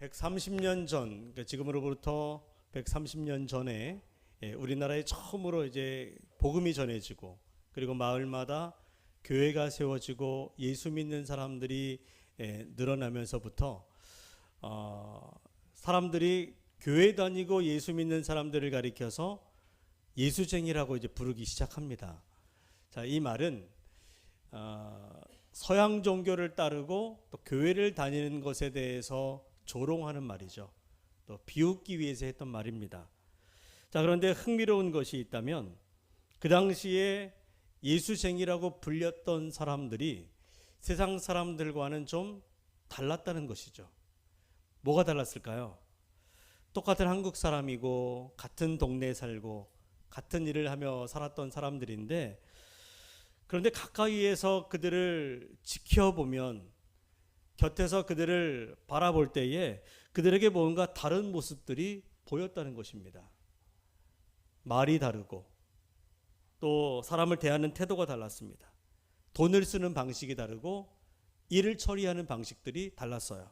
130년 전, 그러니까 지금으로부터 130년 전에 우리나라에 처음으로 이제 복음이 전해지고 그리고 마을마다 교회가 세워지고 예수 믿는 사람들이 늘어나면서부터 사람들이 교회 다니고 예수 믿는 사람들을 가리켜서 예수쟁이라고 이제 부르기 시작합니다. 자, 이 말은 서양 종교를 따르고 또 교회를 다니는 것에 대해서 조롱하는 말이죠. 또 비웃기 위해서 했던 말입니다. 자, 그런데 흥미로운 것이 있다면 그 당시에 예수쟁이라고 불렸던 사람들이 세상 사람들과는 좀 달랐다는 것이죠. 뭐가 달랐을까요? 똑같은 한국 사람이고 같은 동네에 살고 같은 일을 하며 살았던 사람들인데, 그런데 가까이에서 그들을 지켜보면, 곁에서 그들을 바라볼 때에 그들에게 뭔가 다른 모습들이 보였다는 것입니다. 말이 다르고 또 사람을 대하는 태도가 달랐습니다. 돈을 쓰는 방식이 다르고 일을 처리하는 방식들이 달랐어요.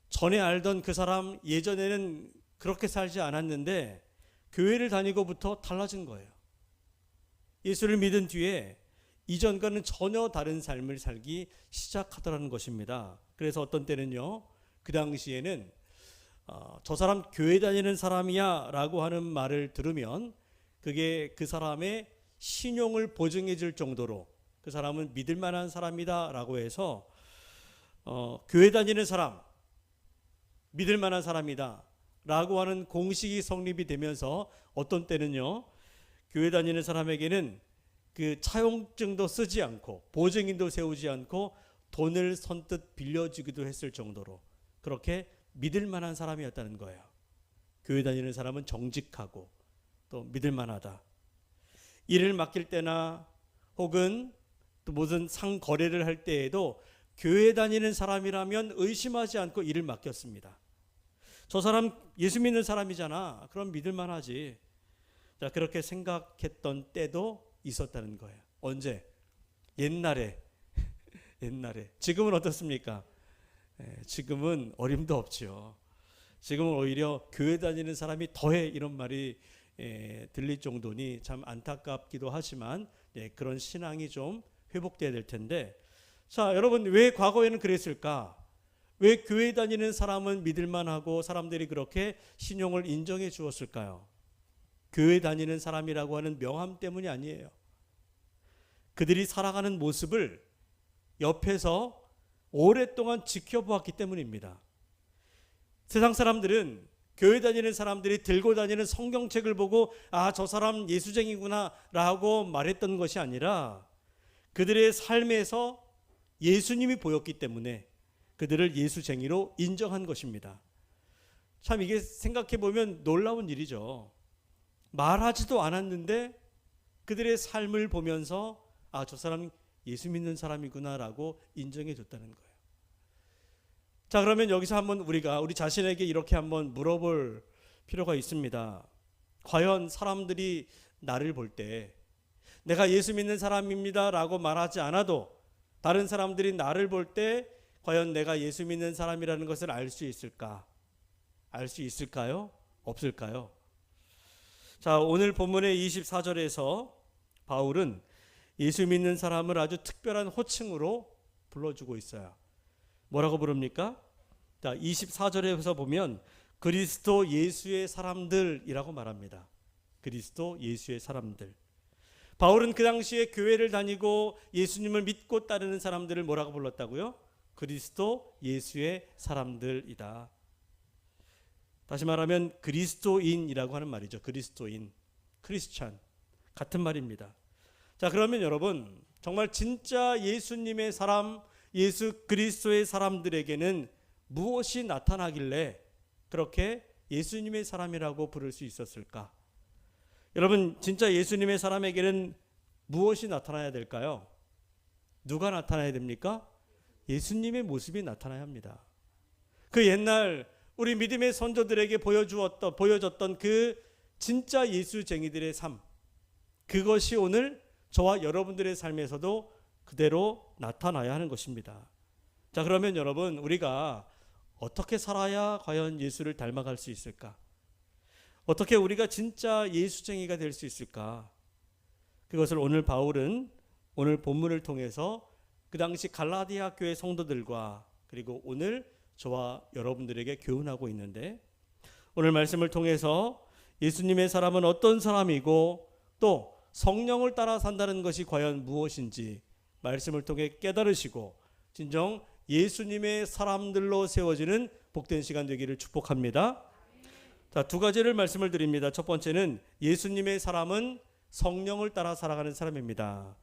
전에 알던 그 사람, 예전에는 그렇게 살지 않았는데 교회를 다니고부터 달라진 거예요. 예수를 믿은 뒤에 이전과는 전혀 다른 삶을 살기 시작하더라는 것입니다. 그래서 어떤 때는요, 그 당시에는 저 사람 교회 다니는 사람이야 라고 하는 말을 들으면 그게 그 사람의 신용을 보증해 줄 정도로 그 사람은 믿을 만한 사람이다 라고 해서 교회 다니는 사람, 믿을 만한 사람이다 라고 하는 공식이 성립이 되면서 어떤 때는요, 교회 다니는 사람에게는 그 차용증도 쓰지 않고 보증인도 세우지 않고 돈을 선뜻 빌려주기도 했을 정도로 그렇게 믿을 만한 사람이었다는 거예요. 교회 다니는 사람은 정직하고 또 믿을 만하다. 일을 맡길 때나 혹은 또 무슨 상거래를 할 때에도 교회 다니는 사람이라면 의심하지 않고 일을 맡겼습니다. 저 사람 예수 믿는 사람이잖아. 그럼 믿을 만하지. 자, 그렇게 생각했던 때도 있었다는 거예요. 언제? 옛날에. 지금은 어떻습니까? 지금은 어림도 없죠. 지금은 오히려 교회 다니는 사람이 더해 이런 말이 들릴 정도니 참 안타깝기도 하지만 그런 신앙이 좀 회복돼야 될 텐데, 자, 여러분, 왜 과거에는 그랬을까? 왜 교회 다니는 사람은 믿을만하고 사람들이 그렇게 신용을 인정해 주었을까요? 교회 다니는 사람이라고 하는 명함 때문이 아니에요. 그들이 살아가는 모습을 옆에서 오랫동안 지켜보았기 때문입니다. 세상 사람들은 교회 다니는 사람들이 들고 다니는 성경책을 보고 저 사람 예수쟁이구나 라고 말했던 것이 아니라 그들의 삶에서 예수님이 보였기 때문에 그들을 예수쟁이로 인정한 것입니다. 참 이게 생각해 보면 놀라운 일이죠. 말하지도 않았는데 그들의 삶을 보면서 저 사람 예수 믿는 사람이구나 라고 인정해 줬다는 거예요. 자, 그러면 여기서 한번 우리가 우리 자신에게 이렇게 한번 물어볼 필요가 있습니다. 과연 사람들이 나를 볼 때 내가 예수 믿는 사람입니다 라고 말하지 않아도 다른 사람들이 나를 볼 때 과연 내가 예수 믿는 사람이라는 것을 알 수 있을까? 알 수 있을까요? 없을까요? 자, 오늘 본문의 24절에서 바울은 예수 믿는 사람을 아주 특별한 호칭으로 불러주고 있어요. 뭐라고 부릅니까? 자, 24절에서 보면 그리스도 예수의 사람들이라고 말합니다. 그리스도 예수의 사람들. 바울은 그 당시에 교회를 다니고 예수님을 믿고 따르는 사람들을 뭐라고 불렀다고요? 그리스도 예수의 사람들이다. 다시 말하면 그리스도인이라고 하는 말이죠. 그리스도인, 크리스찬, 같은 말입니다. 자, 그러면 여러분, 정말 진짜 예수님의 사람, 예수 그리스도의 사람들에게는 무엇이 나타나길래 그렇게 예수님의 사람이라고 부를 수 있었을까? 여러분, 진짜 예수님의 사람에게는 무엇이 나타나야 될까요? 누가 나타나야 됩니까? 예수님의 모습이 나타나야 합니다. 그 옛날 우리 믿음의 선조들에게 보여줬던 그 진짜 예수쟁이들의 삶, 그것이 오늘 저와 여러분들의 삶에서도 그대로 나타나야 하는 것입니다. 자, 그러면 여러분, 우리가 어떻게 살아야 과연 예수를 닮아갈 수 있을까? 어떻게 우리가 진짜 예수쟁이가 될 수 있을까? 그것을 오늘 바울은 오늘 본문을 통해서 그 당시 갈라디아 교회 성도들과 그리고 오늘 저와 여러분들에게 교훈하고 있는데, 오늘 말씀을 통해서 예수님의 사람은 어떤 사람이고 또 성령을 따라 산다는 것이 과연 무엇인지 말씀을 통해 깨달으시고 진정 예수님의 사람들로 세워지는 복된 시간 되기를 축복합니다. 자, 두 가지를 말씀을 드립니다. 첫 번째는 예수님의 사람은 성령을 따라 살아가는 사람입니다.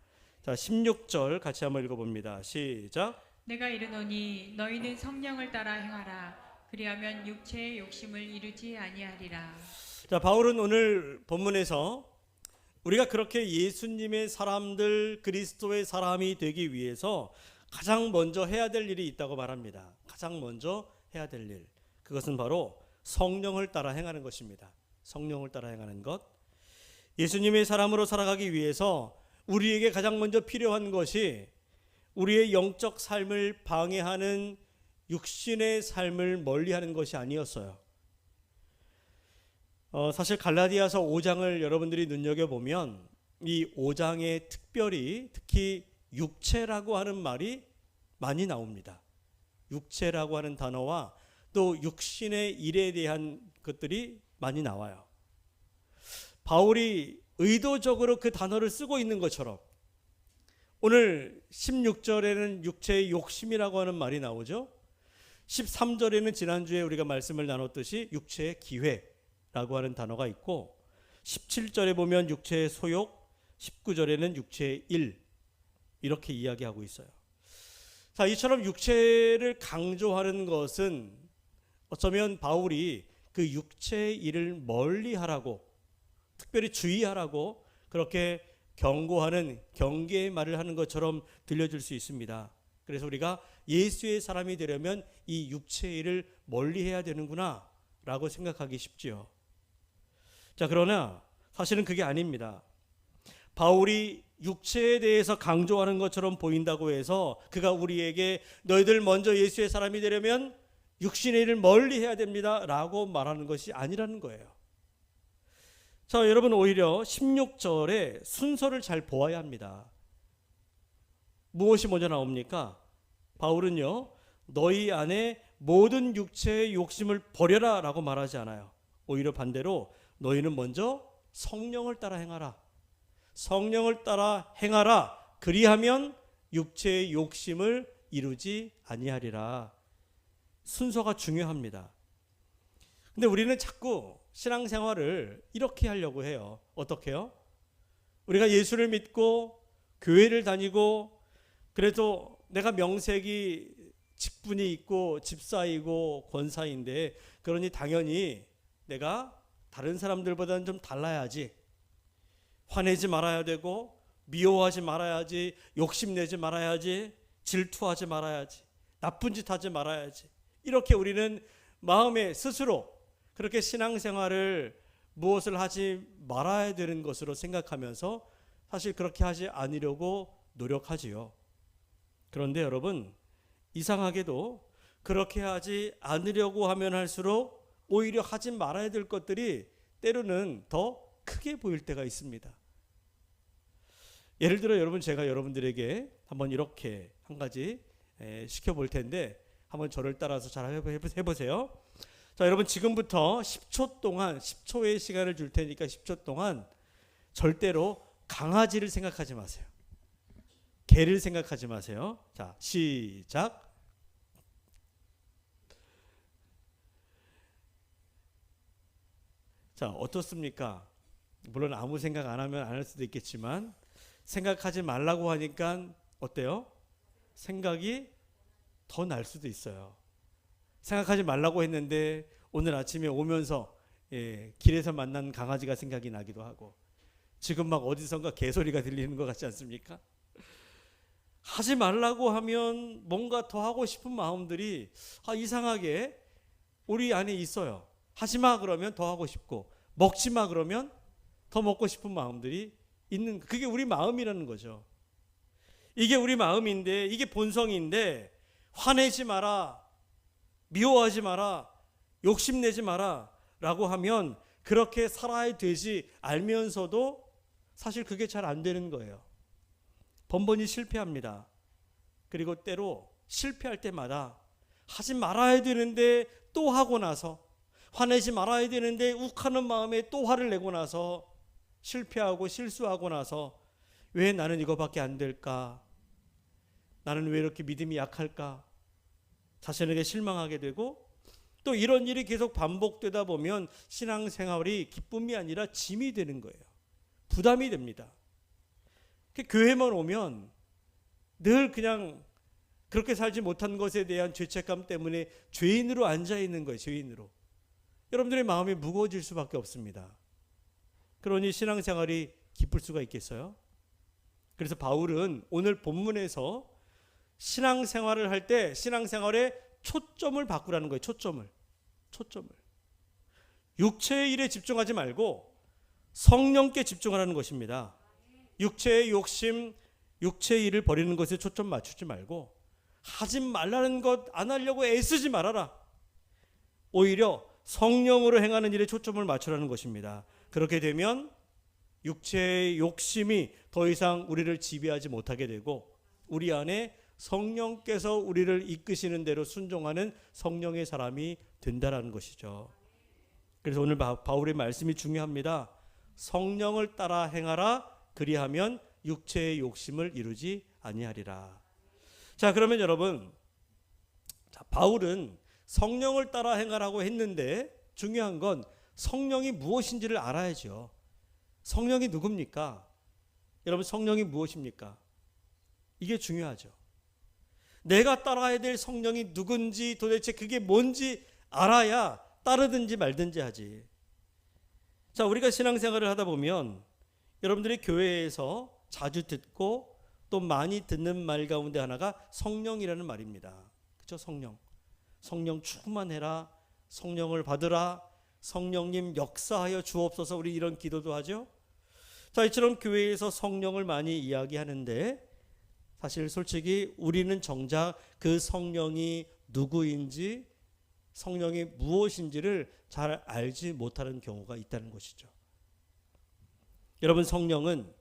자, 16절 같이 한번 읽어봅니다. 시작. 내가 이르노니 너희는 성령을 따라 행하라. 그리하면 육체의 욕심을 이루지 아니하리라. 자, 바울은 오늘 본문에서 우리가 그렇게 예수님의 사람들, 그리스도의 사람이 되기 위해서 가장 먼저 해야 될 일이 있다고 말합니다. 가장 먼저 해야 될 일, 그것은 바로 성령을 따라 행하는 것입니다. 성령을 따라 행하는 것. 예수님의 사람으로 살아가기 위해서 우리에게 가장 먼저 필요한 것이 우리의 영적 삶을 방해하는 육신의 삶을 멀리하는 것이 아니었어요. 사실 갈라디아서 5장을 여러분들이 눈여겨보면 이 5장에 특히 육체라고 하는 말이 많이 나옵니다. 육체라고 하는 단어와 또 육신의 일에 대한 것들이 많이 나와요. 바울이 의도적으로 그 단어를 쓰고 있는 것처럼 오늘 16절에는 육체의 욕심이라고 하는 말이 나오죠. 13절에는 지난주에 우리가 말씀을 나눴듯이 육체의 기회라고 하는 단어가 있고, 17절에 보면 육체의 소욕, 19절에는 육체의 일, 이렇게 이야기하고 있어요. 자, 이처럼 육체를 강조하는 것은 어쩌면 바울이 그 육체의 일을 멀리하라고, 특별히 주의하라고 그렇게 경고하는 경계의 말을 하는 것처럼 들려줄 수 있습니다. 그래서 우리가 예수의 사람이 되려면 이 육체의 일을 멀리해야 되는구나 라고 생각하기 쉽지요. 자, 그러나 사실은 그게 아닙니다. 바울이 육체에 대해서 강조하는 것처럼 보인다고 해서 그가 우리에게 너희들 먼저 예수의 사람이 되려면 육신의 일을 멀리해야 됩니다 라고 말하는 것이 아니라는 거예요. 자, 여러분, 오히려 16절의 순서를 잘 보아야 합니다. 무엇이 먼저 나옵니까? 바울은요, 너희 안에 모든 육체의 욕심을 버려라 라고 말하지 않아요. 오히려 반대로 너희는 먼저 성령을 따라 행하라. 성령을 따라 행하라. 그리하면 육체의 욕심을 이루지 아니하리라. 순서가 중요합니다. 근데 우리는 자꾸 신앙생활을 이렇게 하려고 해요. 어떻게 해요? 우리가 예수를 믿고 교회를 다니고 그래도 내가 명색이 직분이 있고 집사이고 권사인데 그러니 당연히 내가 다른 사람들보다는 좀 달라야지. 화내지 말아야 되고 미워하지 말아야지, 욕심내지 말아야지, 질투하지 말아야지, 나쁜 짓 하지 말아야지. 이렇게 우리는 마음에 스스로 그렇게 신앙생활을 무엇을 하지 말아야 되는 것으로 생각하면서 사실 그렇게 하지 않으려고 노력하지요. 그런데 여러분, 이상하게도 그렇게 하지 않으려고 하면 할수록 오히려 하지 말아야 될 것들이 때로는 더 크게 보일 때가 있습니다. 예를 들어 여러분, 제가 여러분들에게 한번 이렇게 한 가지 시켜볼 텐데 한번 저를 따라서 잘 해보세요. 자, 여러분, 지금부터 10초 동안 10초의 시간을 줄 테니까 10초 동안 절대로 강아지를 생각하지 마세요. 개를 생각하지 마세요. 자, 시작. 자, 어떻습니까? 물론 아무 생각 안 하면 안 할 수도 있겠지만 생각하지 말라고 하니까 어때요? 생각이 더 날 수도 있어요. 생각하지 말라고 했는데 오늘 아침에 오면서 길에서 만난 강아지가 생각이 나기도 하고 지금 막 어디선가 개소리가 들리는 것 같지 않습니까? 하지 말라고 하면 뭔가 더 하고 싶은 마음들이 이상하게 우리 안에 있어요. 하지 마 그러면 더 하고 싶고, 먹지 마 그러면 더 먹고 싶은 마음들이 있는, 그게 우리 마음이라는 거죠. 이게 우리 마음인데, 이게 본성인데, 화내지 마라, 미워하지 마라, 욕심내지 마라 라고 하면 그렇게 살아야 되지 알면서도 사실 그게 잘 안 되는 거예요. 번번이 실패합니다. 그리고 때로 실패할 때마다 하지 말아야 되는데 또 하고 나서, 화내지 말아야 되는데 욱하는 마음에 또 화를 내고 나서, 실패하고 실수하고 나서 왜 나는 이거밖에 안 될까? 나는 왜 이렇게 믿음이 약할까? 자신에게 실망하게 되고, 또 이런 일이 계속 반복되다 보면 신앙생활이 기쁨이 아니라 짐이 되는 거예요. 부담이 됩니다. 교회만 오면 늘 그냥 그렇게 살지 못한 것에 대한 죄책감 때문에 죄인으로 앉아 있는 거예요. 죄인으로. 여러분들의 마음이 무거워질 수밖에 없습니다. 그러니 신앙생활이 기쁠 수가 있겠어요? 그래서 바울은 오늘 본문에서 신앙생활을 할 때 신앙생활의 초점을 바꾸라는 거예요. 초점을. 육체의 일에 집중하지 말고 성령께 집중하라는 것입니다. 육체의 욕심, 육체의 일을 버리는 것에 초점 맞추지 말고, 하지 말라는 것 안 하려고 애쓰지 말아라. 오히려 성령으로 행하는 일에 초점을 맞추라는 것입니다. 그렇게 되면 육체의 욕심이 더 이상 우리를 지배하지 못하게 되고, 우리 안에 성령께서 우리를 이끄시는 대로 순종하는 성령의 사람이 된다라는 것이죠. 그래서 오늘 바울의 말씀이 중요합니다. 성령을 따라 행하라, 그리하면 육체의 욕심을 이루지 아니하리라. 자, 그러면 여러분, 바울은 성령을 따라 행하라고 했는데 중요한 건 성령이 무엇인지를 알아야죠. 성령이 누굽니까? 여러분, 성령이 무엇입니까? 이게 중요하죠. 내가 따라야 될 성령이 누군지, 도대체 그게 뭔지 알아야 따르든지 말든지 하지. 자, 우리가 신앙생활을 하다 보면 여러분들이 교회에서 자주 듣고 또 많이 듣는 말 가운데 하나가 성령이라는 말입니다. 그렇죠? 성령 충만해라, 성령을 받으라, 성령님 역사하여 주옵소서, 우리 이런 기도도 하죠. 자, 이처럼 교회에서 성령을 많이 이야기하는데 사실 솔직히 우리는 정작 그 성령이 누구인지, 성령이 무엇인지를 잘 알지 못하는 경우가 있다는 것이죠. 여러분, 성령은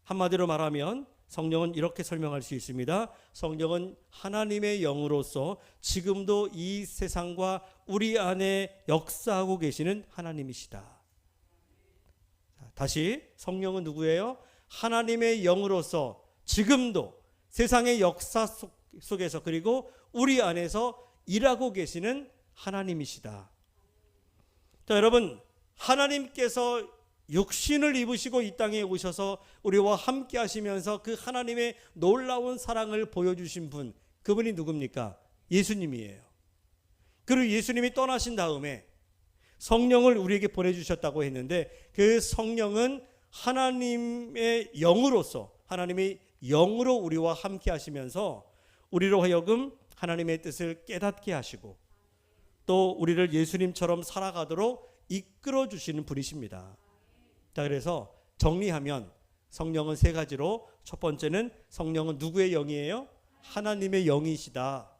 한마디로 말하면 성령은 이렇게 설명할 수 있습니다. 성령은 하나님의 영으로서 지금도 이 세상과 우리 안에 역사하고 계시는 하나님이시다. 다시, 성령은 누구예요? 하나님의 영으로서 지금도 세상의 역사 속에서 그리고 우리 안에서 일하고 계시는 하나님이시다. 자, 여러분, 하나님께서 육신을 입으시고 이 땅에 오셔서 우리와 함께 하시면서 그 하나님의 놀라운 사랑을 보여주신 분, 그분이 누굽니까? 예수님이에요. 그리고 예수님이 떠나신 다음에 성령을 우리에게 보내주셨다고 했는데, 그 성령은 하나님의 영으로서, 하나님의 영으로 우리와 함께 하시면서 우리로 하여금 하나님의 뜻을 깨닫게 하시고 또 우리를 예수님처럼 살아가도록 이끌어 주시는 분이십니다. 자, 그래서 정리하면 성령은 세 가지로, 첫 번째는 성령은 누구의 영이에요? 하나님의 영이시다.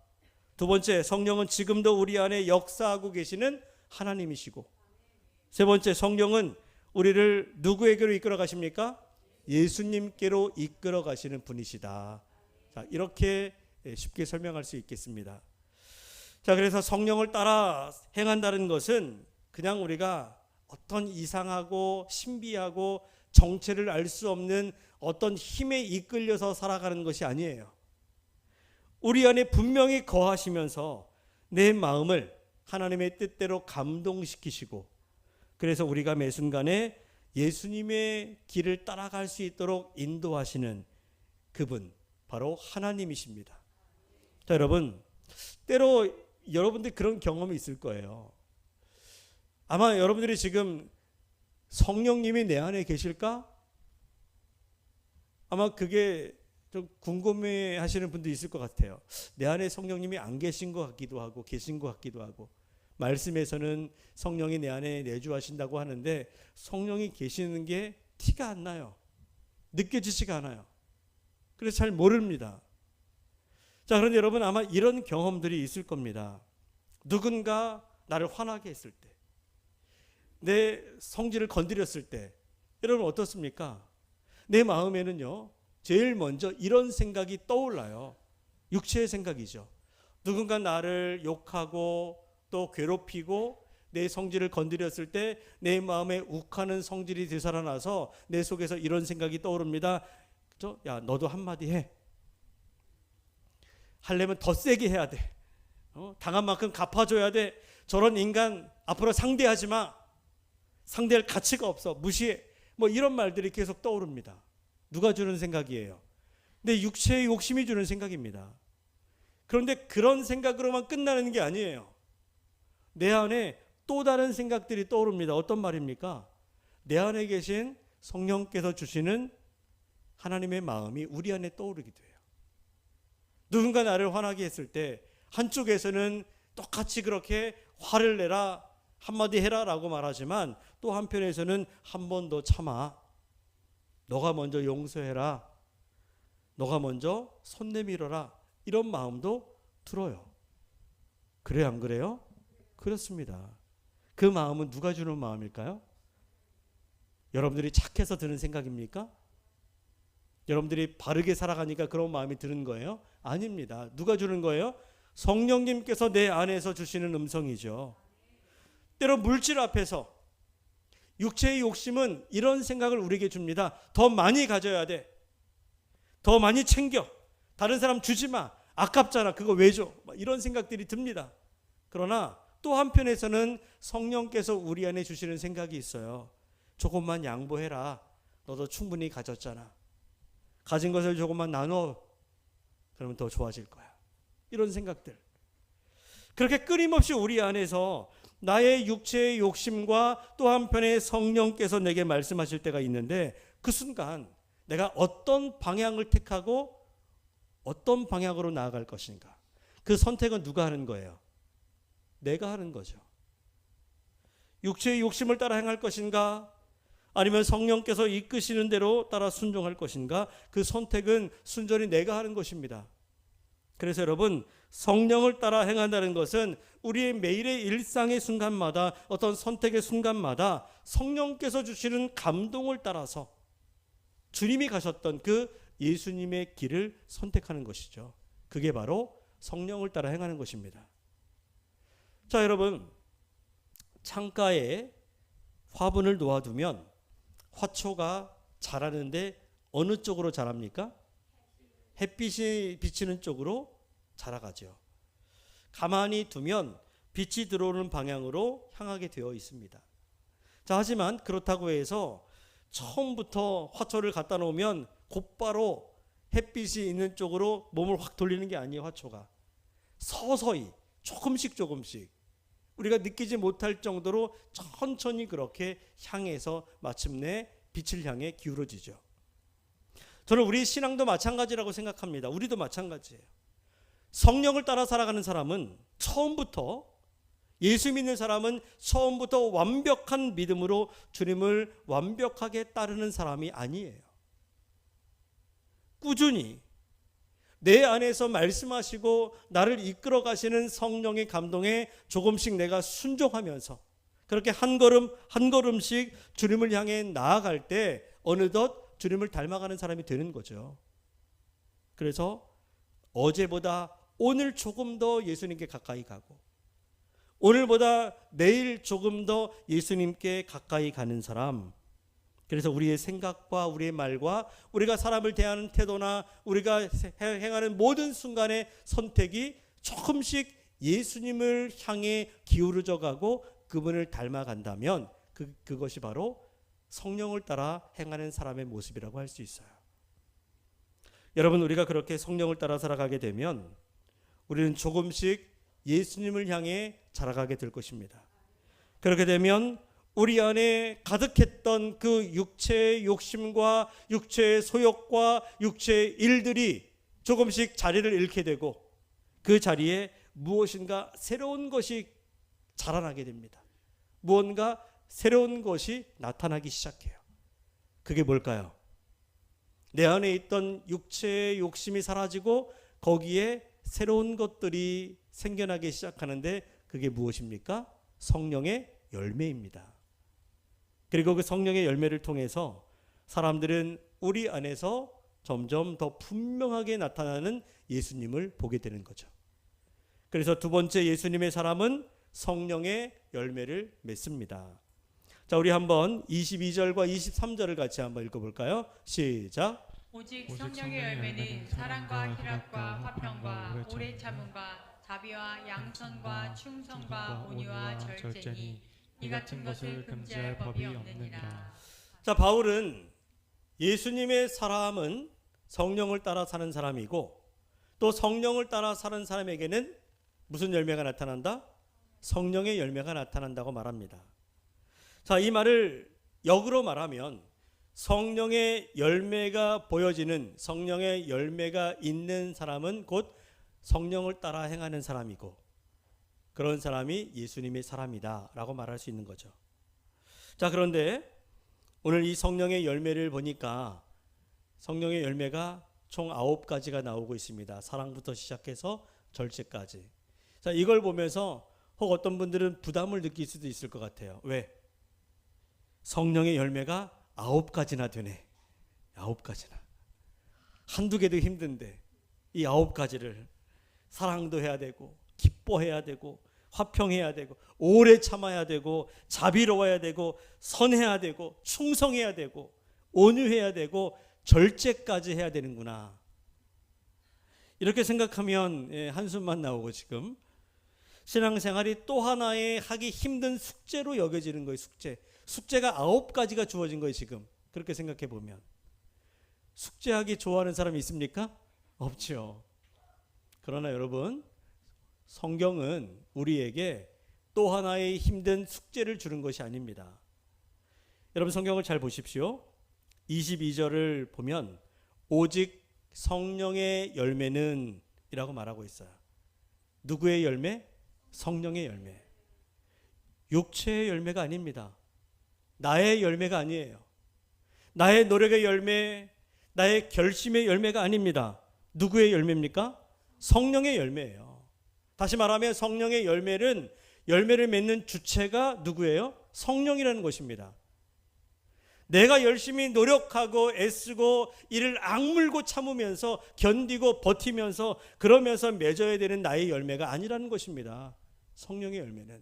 두 번째, 성령은 지금도 우리 안에 역사하고 계시는 하나님이시고, 세 번째, 성령은 우리를 누구에게로 이끌어 가십니까? 예수님께로 이끌어 가시는 분이시다. 자, 이렇게 쉽게 설명할 수 있겠습니다. 자, 그래서 성령을 따라 행한다는 것은 그냥 우리가 어떤 이상하고 신비하고 정체를 알 수 없는 어떤 힘에 이끌려서 살아가는 것이 아니에요. 우리 안에 분명히 거하시면서 내 마음을 하나님의 뜻대로 감동시키시고, 그래서 우리가 매 순간에 예수님의 길을 따라갈 수 있도록 인도하시는 그분, 바로 하나님이십니다. 자, 여러분, 때로 여러분들 그런 경험이 있을 거예요. 아마 여러분들이 지금 성령님이 내 안에 계실까? 아마 그게 좀 궁금해 하시는 분도 있을 것 같아요. 내 안에 성령님이 안 계신 것 같기도 하고 계신 것 같기도 하고, 말씀에서는 성령이 내 안에 내주하신다고 하는데 성령이 계시는 게 티가 안 나요. 느껴지지가 않아요. 그래서 잘 모릅니다. 자, 그런데 여러분, 아마 이런 경험들이 있을 겁니다. 누군가 나를 화나게 했을 때, 내 성질을 건드렸을 때 여러분 어떻습니까? 내 마음에는요 제일 먼저 이런 생각이 떠올라요. 육체의 생각이죠. 누군가 나를 욕하고 또 괴롭히고 내 성질을 건드렸을 때 내 마음에 욱하는 성질이 되살아나서 내 속에서 이런 생각이 떠오릅니다. 야, 너도 한마디 해. 하려면 더 세게 해야 돼. 당한 만큼 갚아줘야 돼. 저런 인간 앞으로 상대하지 마. 상대할 가치가 없어. 무시해. 뭐 이런 말들이 계속 떠오릅니다. 누가 주는 생각이에요? 내 육체의 욕심이 주는 생각입니다. 그런데 그런 생각으로만 끝나는 게 아니에요. 내 안에 또 다른 생각들이 떠오릅니다. 어떤 말입니까? 내 안에 계신 성령께서 주시는 하나님의 마음이 우리 안에 떠오르기도 해요. 누군가 나를 화나게 했을 때 한쪽에서는 똑같이 그렇게 화를 내라, 한마디 해라 라고 말하지만 또 한편에서는 한 번 더 참아. 너가 먼저 용서해라. 너가 먼저 손 내밀어라. 이런 마음도 들어요. 그래요, 안 그래요? 그렇습니다. 그 마음은 누가 주는 마음일까요? 여러분들이 착해서 드는 생각입니까? 여러분들이 바르게 살아가니까 그런 마음이 드는 거예요? 아닙니다. 누가 주는 거예요? 성령님께서 내 안에서 주시는 음성이죠. 때로 물질 앞에서 육체의 욕심은 이런 생각을 우리에게 줍니다. 더 많이 가져야 돼. 더 많이 챙겨. 다른 사람 주지 마. 아깝잖아. 그거 왜 줘? 이런 생각들이 듭니다. 그러나 또 한편에서는 성령께서 우리 안에 주시는 생각이 있어요. 조금만 양보해라. 너도 충분히 가졌잖아. 가진 것을 조금만 나눠. 그러면 더 좋아질 거야. 이런 생각들. 그렇게 끊임없이 우리 안에서 나의 육체의 욕심과 또 한편에 성령께서 내게 말씀하실 때가 있는데 그 순간 내가 어떤 방향을 택하고 어떤 방향으로 나아갈 것인가. 그 선택은 누가 하는 거예요? 내가 하는 거죠. 육체의 욕심을 따라 행할 것인가? 아니면 성령께서 이끄시는 대로 따라 순종할 것인가? 그 선택은 순전히 내가 하는 것입니다. 그래서 여러분, 성령을 따라 행한다는 것은 우리의 매일의 일상의 순간마다 어떤 선택의 순간마다 성령께서 주시는 감동을 따라서 주님이 가셨던 그 예수님의 길을 선택하는 것이죠. 그게 바로 성령을 따라 행하는 것입니다. 자, 여러분, 창가에 화분을 놓아두면 화초가 자라는데 어느 쪽으로 자랍니까? 햇빛이 비치는 쪽으로 자라가죠. 가만히 두면 빛이 들어오는 방향으로 향하게 되어 있습니다. 자, 하지만 그렇다고 해서 처음부터 화초를 갖다 놓으면 곧바로 햇빛이 있는 쪽으로 몸을 확 돌리는 게 아니에요. 화초가 서서히 조금씩 우리가 느끼지 못할 정도로 천천히 그렇게 향해서 마침내 빛을 향해 기울어지죠. 저는 우리 신앙도 마찬가지라고 생각합니다. 우리도 마찬가지예요. 성령을 따라 살아가는 사람은 처음부터, 예수 믿는 사람은 처음부터 완벽한 믿음으로 주님을 완벽하게 따르는 사람이 아니에요. 꾸준히 내 안에서 말씀하시고 나를 이끌어 가시는 성령의 감동에 조금씩 내가 순종하면서 그렇게 한 걸음 한 걸음씩 주님을 향해 나아갈 때 어느덧 주님을 닮아가는 사람이 되는 거죠. 그래서 어제보다 오늘 조금 더 예수님께 가까이 가고 오늘보다 내일 조금 더 예수님께 가까이 가는 사람. 그래서 우리의 생각과 우리의 말과 우리가 사람을 대하는 태도나 우리가 행하는 모든 순간의 선택이 조금씩 예수님을 향해 기울어져 가고 그분을 닮아간다면 그것이 바로 성령을 따라 행하는 사람의 모습이라고 할 수 있어요. 여러분, 우리가 그렇게 성령을 따라 살아가게 되면 우리는 조금씩 예수님을 향해 자라가게 될 것입니다. 그렇게 되면 우리 안에 가득했던 그 육체의 욕심과 육체의 소욕과 육체의 일들이 조금씩 자리를 잃게 되고 그 자리에 무엇인가 새로운 것이 자라나게 됩니다. 무언가 새로운 것이 나타나기 시작해요. 그게 뭘까요? 내 안에 있던 육체의 욕심이 사라지고 거기에 새로운 것들이 생겨나기 시작하는데 그게 무엇입니까? 성령의 열매입니다. 그리고 그 성령의 열매를 통해서 사람들은 우리 안에서 점점 더 분명하게 나타나는 예수님을 보게 되는 거죠. 그래서 두 번째 예수님의 사람은 성령의 열매를 맺습니다. 자, 우리 한번 22절과 23절을 같이 한번 읽어볼까요? 시작. 오직 성령의 열매는 사랑과 희락과 화평과 오래 참음과 자비와 양선과 충성과 온유와 절제니 이 같은 것을 금지할 법이 없느니라. 자, 바울은 예수님의 사람은 성령을 따라 사는 사람이고 또 성령을 따라 사는 사람에게는 무슨 열매가 나타난다? 성령의 열매가 나타난다고 말합니다. 자, 이 말을 역으로 말하면 성령의 열매가 보여지는, 성령의 열매가 있는 사람은 곧 성령을 따라 행하는 사람이고 그런 사람이 예수님의 사람이다 라고 말할 수 있는 거죠. 자, 그런데 오늘 이 성령의 열매를 보니까 성령의 열매가 총 9가지가 나오고 있습니다. 사랑부터 시작해서 절제까지. 자, 이걸 보면서 혹 어떤 분들은 부담을 느낄 수도 있을 것 같아요. 왜? 성령의 열매가 9가지나 되네. 9가지나. 한두 개도 힘든데 이 9가지를 사랑도 해야 되고 기뻐해야 되고 화평해야 되고 오래 참아야 되고 자비로워야 되고 선해야 되고 충성해야 되고 온유해야 되고 절제까지 해야 되는구나. 이렇게 생각하면 한숨만 나오고 지금 신앙생활이 또 하나의 하기 힘든 숙제로 여겨지는 거예요. 숙제가 9가지가 주어진 거예요. 지금 그렇게 생각해 보면 숙제하기 좋아하는 사람이 있습니까? 없죠. 그러나 여러분, 성경은 우리에게 또 하나의 힘든 숙제를 주는 것이 아닙니다. 여러분, 성경을 잘 보십시오. 22절을 보면 오직 성령의 열매는 이라고 말하고 있어요. 누구의 열매? 성령의 열매. 육체의 열매가 아닙니다. 나의 열매가 아니에요. 나의 노력의 열매, 나의 결심의 열매가 아닙니다. 누구의 열매입니까? 성령의 열매예요. 다시 말하면 성령의 열매를 맺는 주체가 누구예요? 성령이라는 것입니다. 내가 열심히 노력하고 애쓰고 이를 악물고 참으면서 견디고 버티면서 그러면서 맺어야 되는 나의 열매가 아니라는 것입니다. 성령의 열매는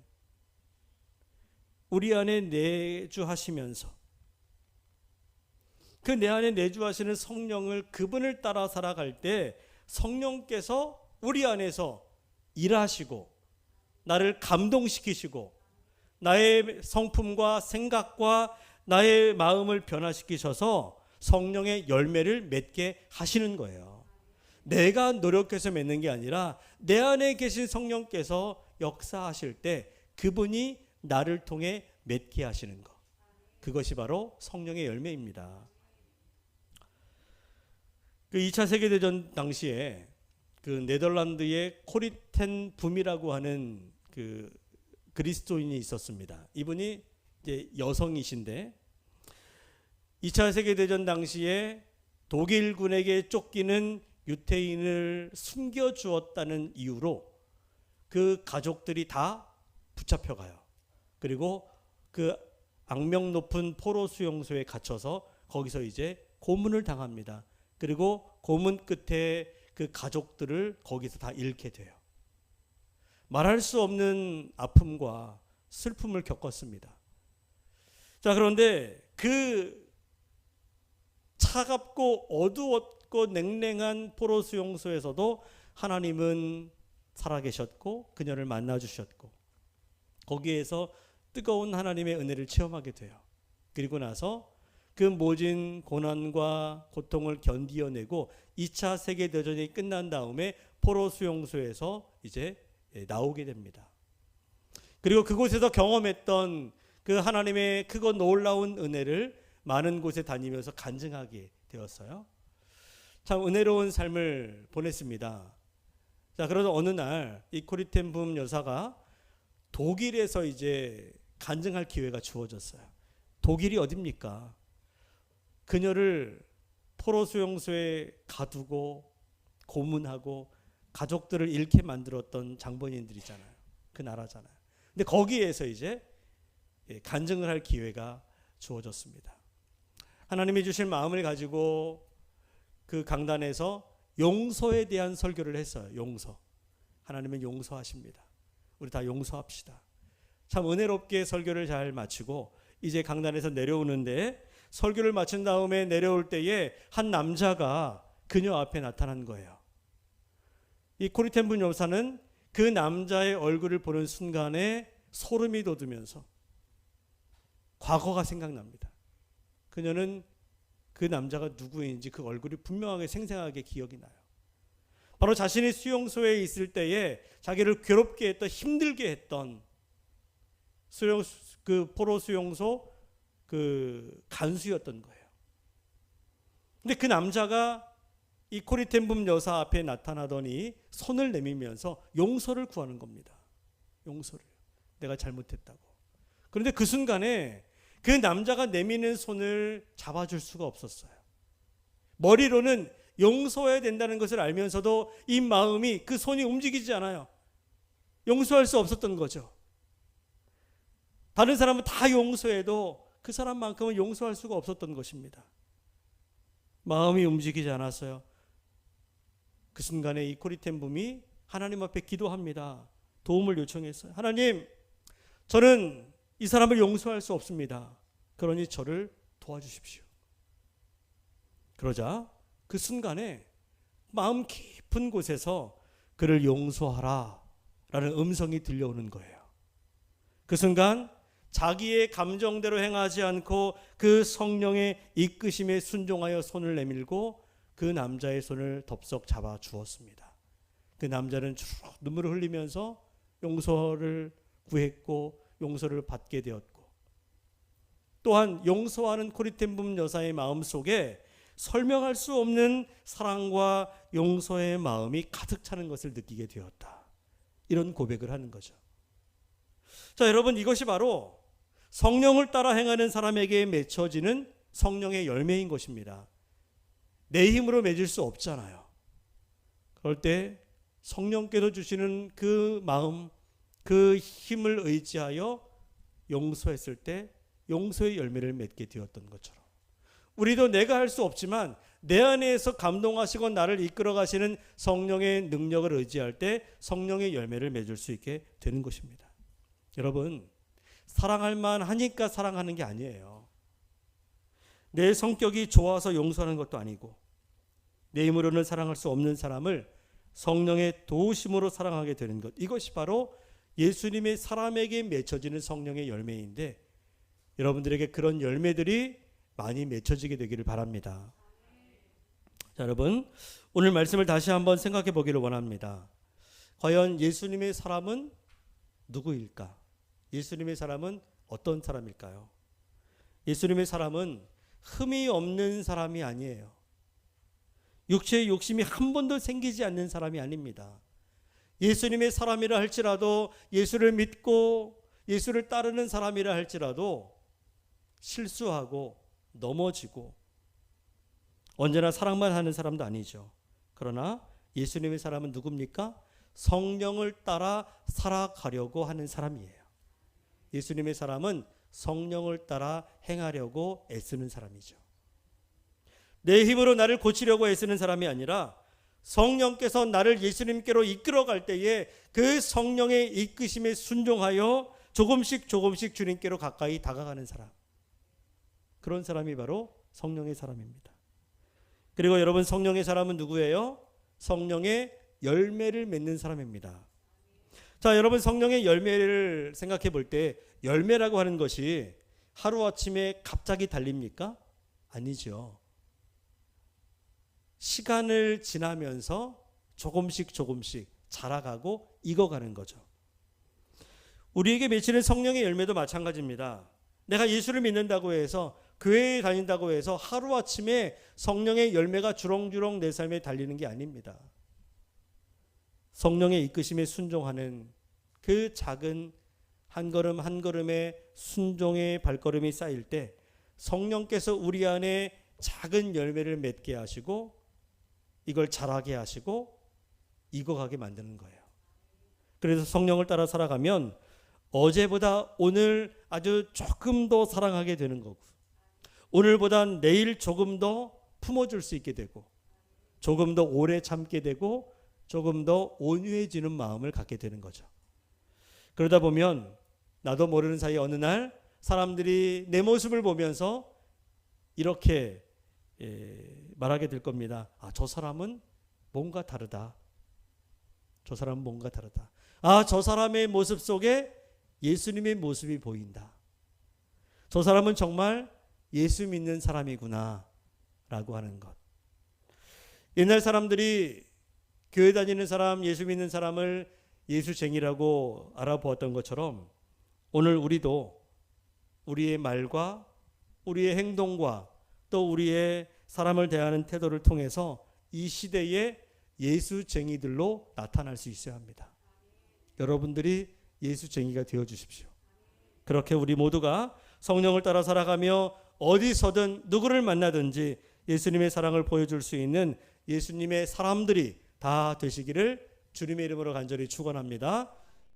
우리 안에 내주하시면서 그 내 안에 내주하시는 성령을 그분을 따라 살아갈 때 성령께서 우리 안에서 일하시고 나를 감동시키시고 나의 성품과 생각과 나의 마음을 변화시키셔서 성령의 열매를 맺게 하시는 거예요. 내가 노력해서 맺는 게 아니라 내 안에 계신 성령께서 역사하실 때 그분이 나를 통해 맺게 하시는 것. 그것이 바로 성령의 열매입니다. 그 2차 세계대전 당시에 그 네덜란드의 코리텐 붐이라고 하는 그 그리스도인이 있었습니다. 이분이 이제 여성이신데 2차 세계대전 당시에 독일군에게 쫓기는 유태인을 숨겨주었다는 이유로 그 가족들이 다 붙잡혀가요. 그리고 그 악명 높은 포로 수용소에 갇혀서 거기서 이제 고문을 당합니다. 그리고 고문 끝에 그 가족들을 거기서 다 잃게 돼요. 말할 수 없는 아픔과 슬픔을 겪었습니다. 자, 그런데 그 차갑고 어두웠고 냉랭한 포로 수용소에서도 하나님은 살아계셨고 그녀를 만나주셨고 거기에서 뜨거운 하나님의 은혜를 체험하게 돼요. 그리고 나서 그 모진 고난과 고통을 견디어내고 2차 세계대전이 끝난 다음에 포로 수용소에서 이제 나오게 됩니다. 그리고 그곳에서 경험했던 그 하나님의 크고 놀라운 은혜를 많은 곳에 다니면서 간증하게 되었어요. 참 은혜로운 삶을 보냈습니다. 자, 그러다 어느 날 이 코리텐 붐 여사가 독일에서 이제 간증할 기회가 주어졌어요. 독일이 어딥니까? 그녀를 포로 수용소에 가두고 고문하고 가족들을 잃게 만들었던 장본인들이잖아요. 그 나라잖아요. 근데 거기에서 이제 간증을 할 기회가 주어졌습니다. 하나님이 주신 마음을 가지고 그 강단에서 용서에 대한 설교를 했어요. 용서. 하나님은 용서하십니다. 우리 다 용서합시다. 참 은혜롭게 설교를 잘 마치고 이제 강단에서 내려오는데, 설교를 마친 다음에 내려올 때에 한 남자가 그녀 앞에 나타난 거예요. 이 코리텐분 여사는 그 남자의 얼굴을 보는 순간에 소름이 돋으면서 과거가 생각납니다. 그녀는 그 남자가 누구인지 그 얼굴이 분명하게 생생하게 기억이 나요. 바로 자신이 수용소에 있을 때에 자기를 괴롭게 했던, 힘들게 했던 그 포로 수용소 그 간수였던 거예요. 근데 그 남자가 이 코리텐분 여사 앞에 나타나더니 손을 내밀면서 용서를 구하는 겁니다. 용서를. 내가 잘못했다고. 그런데 그 순간에 그 남자가 내미는 손을 잡아줄 수가 없었어요. 머리로는 용서해야 된다는 것을 알면서도 이 마음이, 그 손이 움직이지 않아요. 용서할 수 없었던 거죠. 다른 사람은 다 용서해도 그 사람만큼은 용서할 수가 없었던 것입니다. 마음이 움직이지 않았어요. 그 순간에 이 코리텐분이 하나님 앞에 기도합니다. 도움을 요청했어요. 하나님, 저는 이 사람을 용서할 수 없습니다. 그러니 저를 도와주십시오. 그러자 그 순간에 마음 깊은 곳에서 그를 용서하라 라는 음성이 들려오는 거예요. 그 순간 자기의 감정대로 행하지 않고 그 성령의 이끄심에 순종하여 손을 내밀고 그 남자의 손을 덥석 잡아 주었습니다. 그 남자는 쭉 눈물을 흘리면서 용서를 구했고 용서를 받게 되었고, 또한 용서하는 코리텐분 여사의 마음속에 설명할 수 없는 사랑과 용서의 마음이 가득 차는 것을 느끼게 되었다. 이런 고백을 하는 거죠. 자, 여러분, 이것이 바로 성령을 따라 행하는 사람에게 맺혀지는 성령의 열매인 것입니다. 내 힘으로 맺을 수 없잖아요. 그럴 때 성령께서 주시는 그 마음, 그 힘을 의지하여 용서했을 때 용서의 열매를 맺게 되었던 것처럼, 우리도 내가 할 수 없지만 내 안에서 감동하시고 나를 이끌어 가시는 성령의 능력을 의지할 때 성령의 열매를 맺을 수 있게 되는 것입니다. 여러분, 사랑할 만하니까 사랑하는 게 아니에요. 내 성격이 좋아서 용서하는 것도 아니고, 내 힘으로는 사랑할 수 없는 사람을 성령의 도우심으로 사랑하게 되는 것, 이것이 바로 예수님의 사람에게 맺혀지는 성령의 열매인데, 여러분들에게 그런 열매들이 많이 맺혀지게 되기를 바랍니다. 자, 여러분, 오늘 말씀을 다시 한번 생각해 보기를 원합니다. 과연 예수님의 사람은 누구일까? 예수님의 사람은 어떤 사람일까요? 예수님의 사람은 흠이 없는 사람이 아니에요. 육체의 욕심이 한 번도 생기지 않는 사람이 아닙니다. 예수님의 사람이라 할지라도, 예수를 믿고 예수를 따르는 사람이라 할지라도 실수하고 넘어지고 언제나 사랑만 하는 사람도 아니죠. 그러나 예수님의 사람은 누굽니까? 성령을 따라 살아가려고 하는 사람이에요. 예수님의 사람은 성령을 따라 행하려고 애쓰는 사람이죠. 내 힘으로 나를 고치려고 애쓰는 사람이 아니라 성령께서 나를 예수님께로 이끌어갈 때에 그 성령의 이끄심에 순종하여 조금씩 조금씩 주님께로 가까이 다가가는 사람, 그런 사람이 바로 성령의 사람입니다. 그리고 여러분, 성령의 사람은 누구예요? 성령의 열매를 맺는 사람입니다. 자, 여러분, 성령의 열매를 생각해 볼 때 열매라고 하는 것이 하루아침에 갑자기 달립니까? 아니죠. 시간을 지나면서 조금씩 조금씩 자라가고 익어가는 거죠. 우리에게 맺히는 성령의 열매도 마찬가지입니다. 내가 예수를 믿는다고 해서, 교회에 다닌다고 해서 하루아침에 성령의 열매가 주렁주렁 내 삶에 달리는 게 아닙니다. 성령의 이끄심에 순종하는 그 작은 한 걸음 한 걸음의 순종의 발걸음이 쌓일 때 성령께서 우리 안에 작은 열매를 맺게 하시고 이걸 자라게 하시고 익어가게 만드는 거예요. 그래서 성령을 따라 살아가면 어제보다 오늘 아주 조금 더 사랑하게 되는 거고, 오늘보다 내일 조금 더 품어줄 수 있게 되고, 조금 더 오래 참게 되고, 조금 더 온유해지는 마음을 갖게 되는 거죠. 그러다 보면 나도 모르는 사이 어느 날 사람들이 내 모습을 보면서 이렇게 말하게 될 겁니다. 아, 저 사람은 뭔가 다르다. 저 사람은 뭔가 다르다. 아, 저 사람의 모습 속에 예수님의 모습이 보인다. 저 사람은 정말 예수 믿는 사람이구나 라고 하는 것. 옛날 사람들이 교회 다니는 사람, 예수 믿는 사람을 예수쟁이라고 알아보았던 것처럼 오늘 우리도 우리의 말과 우리의 행동과 또 우리의 사람을 대하는 태도를 통해서 이 시대의 예수쟁이들로 나타날 수 있어야 합니다. 여러분들이 예수쟁이가 되어 주십시오. 그렇게 우리 모두가 성령을 따라 살아가며 어디서든 누구를 만나든지 예수님의 사랑을 보여줄 수 있는 예수님의 사람들이 다 되시기를 주님의 이름으로 간절히 축원합니다.